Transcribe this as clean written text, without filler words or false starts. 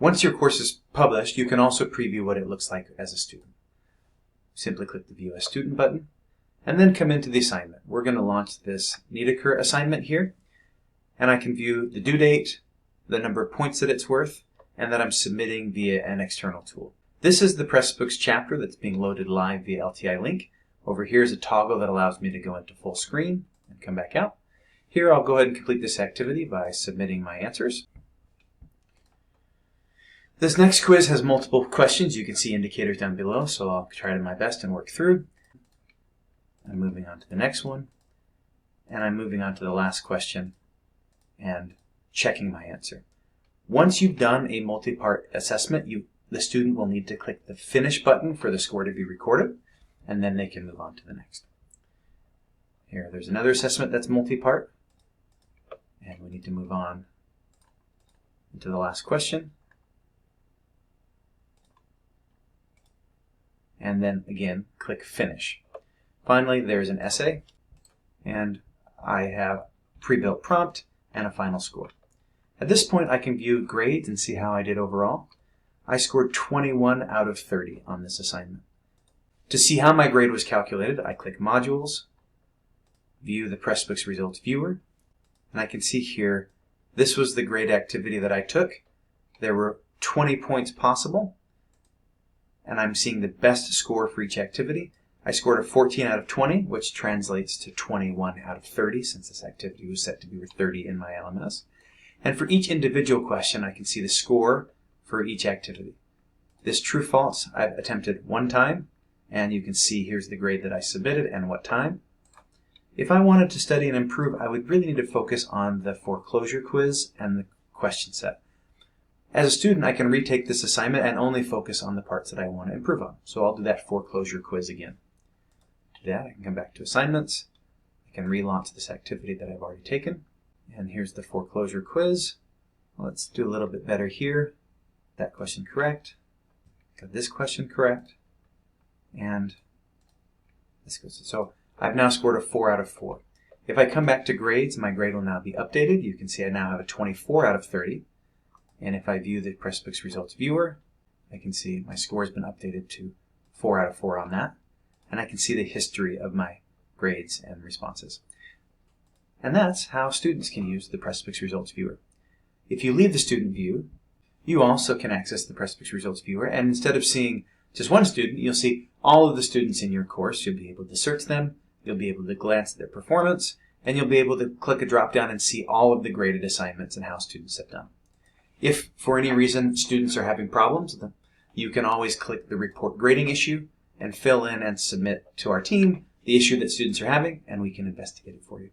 Once your course is published, you can also preview what it looks like as a student. Simply click the View as Student button, and then come into the assignment. We're going to launch this Niederker assignment here, and I can view the due date, the number of points that it's worth, and that I'm submitting via an external tool. This is the Pressbooks chapter that's being loaded live via LTI link. Over here is a toggle that allows me to go into full screen and come back out. Here I'll go ahead and complete this activity by submitting my answers. This next quiz has multiple questions. You can see indicators down below, so I'll try my best and work through. I'm moving on to the next one, and I'm moving on to the last question and checking my answer. Once you've done a multi-part assessment, the student will need to click the Finish button for the score to be recorded, and then they can move on to the next. Here, there's another assessment that's multi-part, and we need to move on to the last question. And then again, click Finish. Finally, there's an essay, and I have pre-built prompt and a final score. At this point, I can view grades and see how I did overall. I scored 21 out of 30 on this assignment. To see how my grade was calculated, I click Modules, View the Pressbooks Results Viewer, and I can see here, this was the grade activity that I took. There were 20 points possible, and I'm seeing the best score for each activity. I scored a 14 out of 20, which translates to 21 out of 30, since this activity was set to be worth 30 in my LMS. And for each individual question, I can see the score for each activity. This true-false, I've attempted one time, and you can see here's the grade that I submitted and what time. If I wanted to study and improve, I would really need to focus on the foreclosure quiz and the question set. As a student, I can retake this assignment and only focus on the parts that I want to improve on. So I'll do that foreclosure quiz again. To do that, I can come back to assignments. I can relaunch this activity that I've already taken. And here's the foreclosure quiz. Let's do a little bit better here. That question correct. Got this question correct. And this goes. So I've now scored a 4 out of 4. If I come back to grades, my grade will now be updated. You can see I now have a 24 out of 30. And if I view the Pressbooks Results Viewer, I can see my score has been updated to 4 out of 4 on that. And I can see the history of my grades and responses. And that's how students can use the Pressbooks Results Viewer. If you leave the student view, you also can access the Pressbooks Results Viewer, and instead of seeing just one student, you'll see all of the students in your course. You'll be able to search them, you'll be able to glance at their performance, and you'll be able to click a drop down and see all of the graded assignments and how students have done. If for any reason students are having problems, you can always click the Report Grading issue and fill in and submit to our team the issue that students are having, and we can investigate it for you.